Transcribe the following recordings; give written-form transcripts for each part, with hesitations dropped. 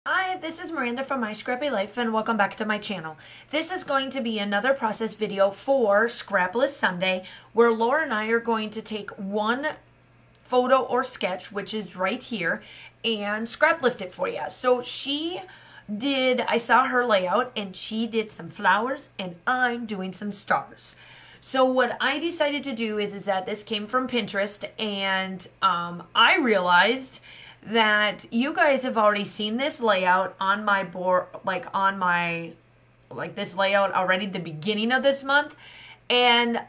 Hi, this is Miranda from My Scrappy Life and welcome back to my channel. This is going to be another process video for Scraplist Sunday where Laura and I are going to take one photo or sketch, which is right here, and Scraplift it for you. So I saw her layout and she did some flowers and I'm doing some stars. So what I decided to do is that this came from Pinterest and I realized that you guys have already seen this layout on my board, this layout already at the beginning of this month. And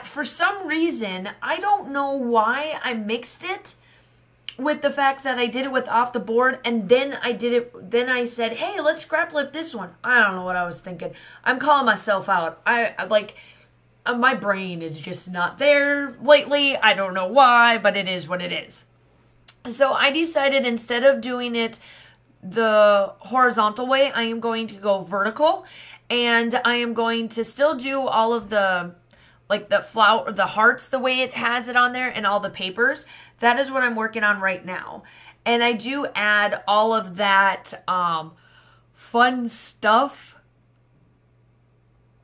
for some reason, I don't know why I mixed it with the fact that I did it with off the board and then I said, hey, let's Scraplift this one. I don't know what I was thinking. I'm calling myself out. My brain is just not there lately. I don't know why, but it is what it is. So I decided instead of doing it the horizontal way, I am going to go vertical, and I am going to still do all of the the hearts the way it has it on there and all the papers. That is what I'm working on right now. And I do add all of that fun stuff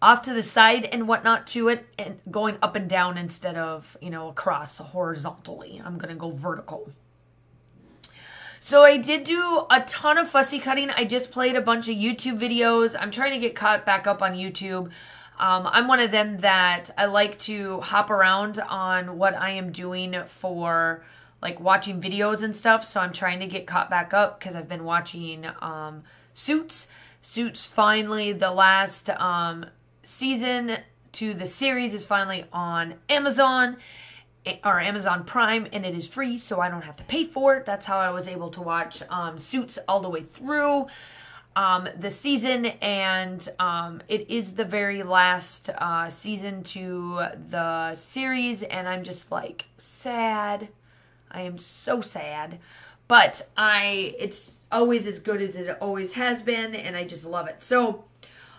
off to the side and whatnot to it, and going up and down instead of, across horizontally. I'm going to go vertical. So I did do a ton of fussy cutting. I just played a bunch of YouTube videos. I'm trying to get caught back up on YouTube. I'm one of them that I like to hop around on what I am doing for watching videos and stuff. So I'm trying to get caught back up because I've been watching Suits. Suits finally, the last season to the series is finally on Amazon. Or Amazon Prime, and it is free, so I don't have to pay for it. That's how I was able to watch Suits all the way through the season, and it is the very last season to the series, and I'm just sad. I am so sad, but it's always as good as it always has been, and I just love it. So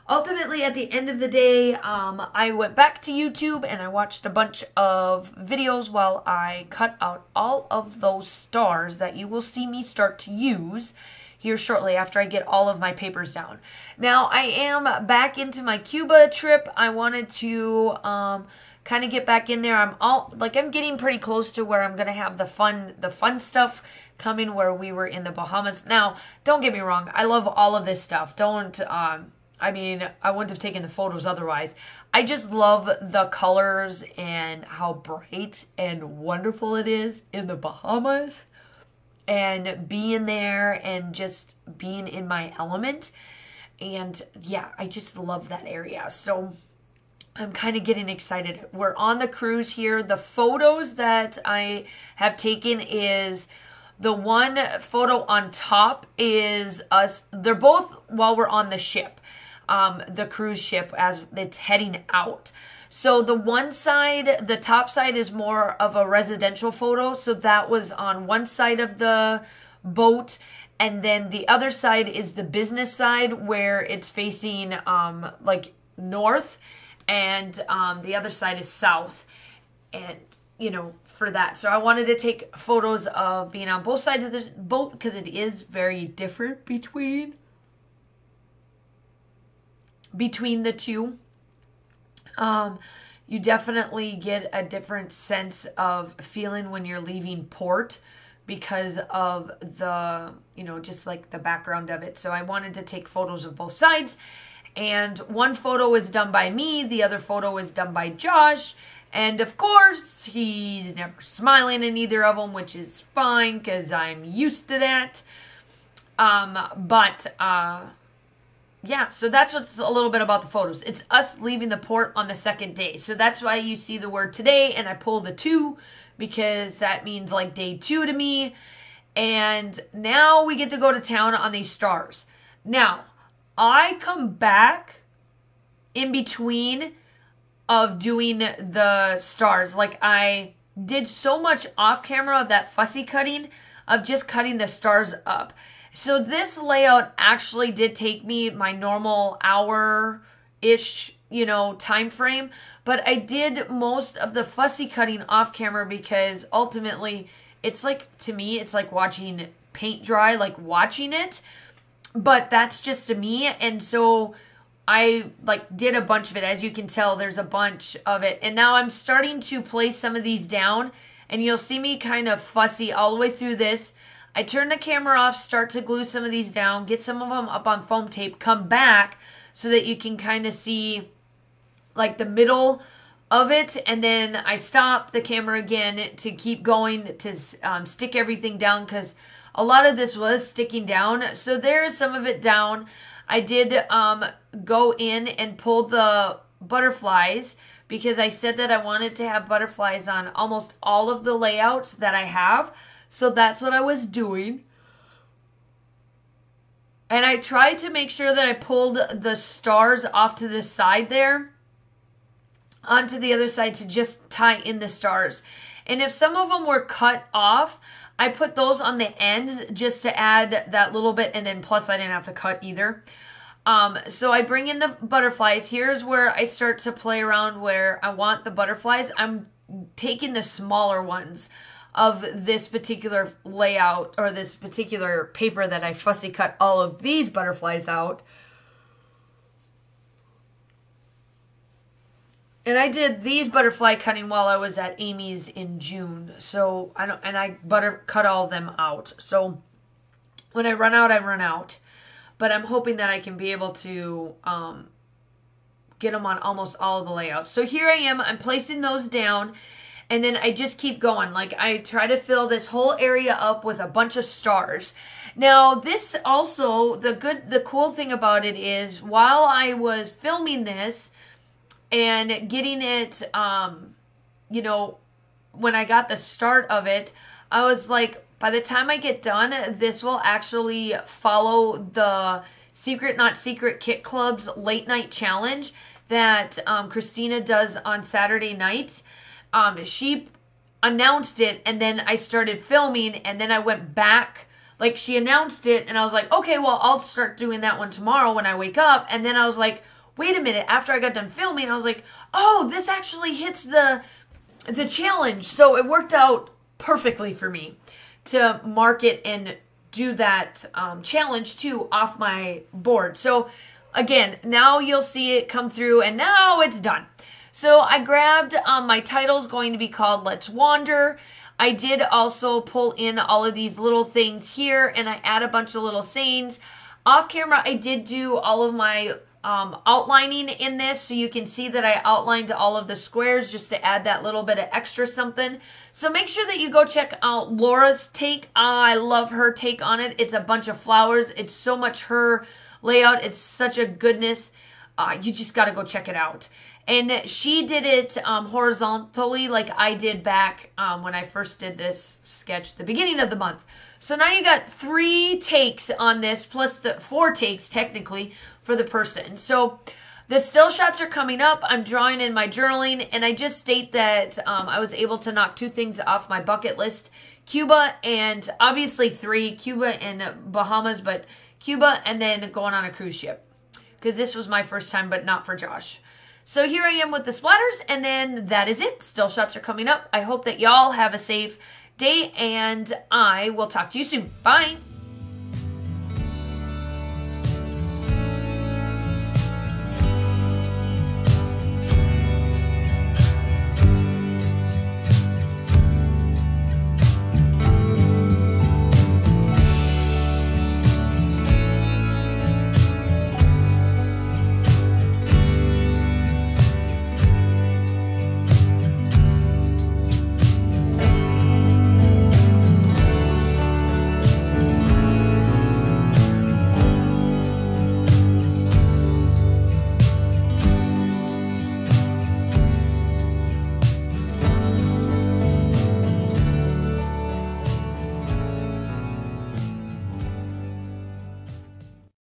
ultimately, at the end of the day, I went back to YouTube and I watched a bunch of videos while I cut out all of those stars that you will see me start to use here shortly after I get all of my papers down. Now, I am back into my Cuba trip. I wanted to kind of get back in there. I'm getting pretty close to where I'm going to have the fun stuff coming, where we were in the Bahamas. Now, don't get me wrong. I love all of this stuff. I wouldn't have taken the photos otherwise. I just love the colors and how bright and wonderful it is in the Bahamas. And being there and just being in my element. And yeah, I just love that area. So I'm kind of getting excited. We're on the cruise here. The photos that I have taken is... The one photo on top is us. They're both while we're on the ship. The cruise ship as it's heading out. So the one side, the top side, is more of a residential photo. So that was on one side of the boat. And then the other side is the business side, where it's facing north. And the other side is south. And, for that. So I wanted to take photos of being on both sides of the boat because it is very different between the two. You definitely get a different sense of feeling when you're leaving port because of the, just the background of it. So I wanted to take photos of both sides, and one photo is done by me, the other photo is done by Josh, and of course he's never smiling in either of them, which is fine because I'm used to that. Yeah, so that's what's a little bit about the photos. It's us leaving the port on the second day. So that's why you see the word today, and I pull the 2 because that means day 2 to me. And now we get to go to town on these stars. Now, I come back in between of doing the stars. I did so much off camera of that fussy cutting of just cutting the stars up. So this layout actually did take me my normal hour-ish, time frame. But I did most of the fussy cutting off camera because ultimately it's to me, it's like watching paint dry, watching it. but that's just me. And so I like did a bunch of it. As you can tell, there's a bunch of it. And now I'm starting to place some of these down, and you'll see me kind of fussy all the way through this. I turn the camera off, start to glue some of these down, get some of them up on foam tape, come back so that you can kind of see like the middle of it, and then I stop the camera again to keep going to stick everything down, because a lot of this was sticking down. So there's some of it down. I did go in and pull the butterflies, because I said that I wanted to have butterflies on almost all of the layouts that I have. So that's what I was doing. And I tried to make sure that I pulled the stars off to the side there, onto the other side, to just tie in the stars. And if some of them were cut off, I put those on the ends just to add that little bit, and then plus I didn't have to cut either. So I bring in the butterflies. Here's where I start to play around where I want the butterflies. I'm taking the smaller ones of this particular layout, or this particular paper that I fussy cut all of these butterflies out. And I did these butterfly cutting while I was at Amy's in June. So I cut all of them out. So when I run out, I run out. But I'm hoping that I can be able to get them on almost all of the layouts. So here I am, I'm placing those down, and then I just keep going. Like, I try to fill this whole area up with a bunch of stars. Now, this also, the cool thing about it is, while I was filming this and getting it, you know, when I got the start of it, I was like, by the time I get done, this will actually follow the Secret Not Secret Kit Club's late night challenge that Christina does on Saturday nights. She announced it, and then I started filming, and then I went back. Like, she announced it, and I was like, okay, well, I'll start doing that one tomorrow when I wake up. And then I was like, wait a minute, after I got done filming, I was like, oh, this actually hits the challenge. So it worked out perfectly for me to mark it and do that challenge too off my board. So again, now you'll see it come through, and now it's done. So I grabbed, my title's going to be called Let's Wander. I did also pull in all of these little things here, and I add a bunch of little sayings. Off camera, I did do all of my outlining in this, so you can see that I outlined all of the squares just to add that little bit of extra something. So make sure that you go check out Laura's take. I love her take on it. It's a bunch of flowers. It's so much her layout. It's such a goodness. You just got to go check it out. And she did it horizontally like I did back when I first did this sketch at the beginning of the month. So now you got 3 takes on this, plus the 4 takes technically for the person. So the still shots are coming up. I'm drawing in my journaling, and I just state that I was able to knock 2 things off my bucket list. Cuba, and obviously 3, Cuba and Bahamas, but Cuba and then going on a cruise ship. Because this was my first time, but not for Josh. So here I am with the splatters, and then that is it. Still shots are coming up. I hope that y'all have a safe day, and I will talk to you soon. Bye.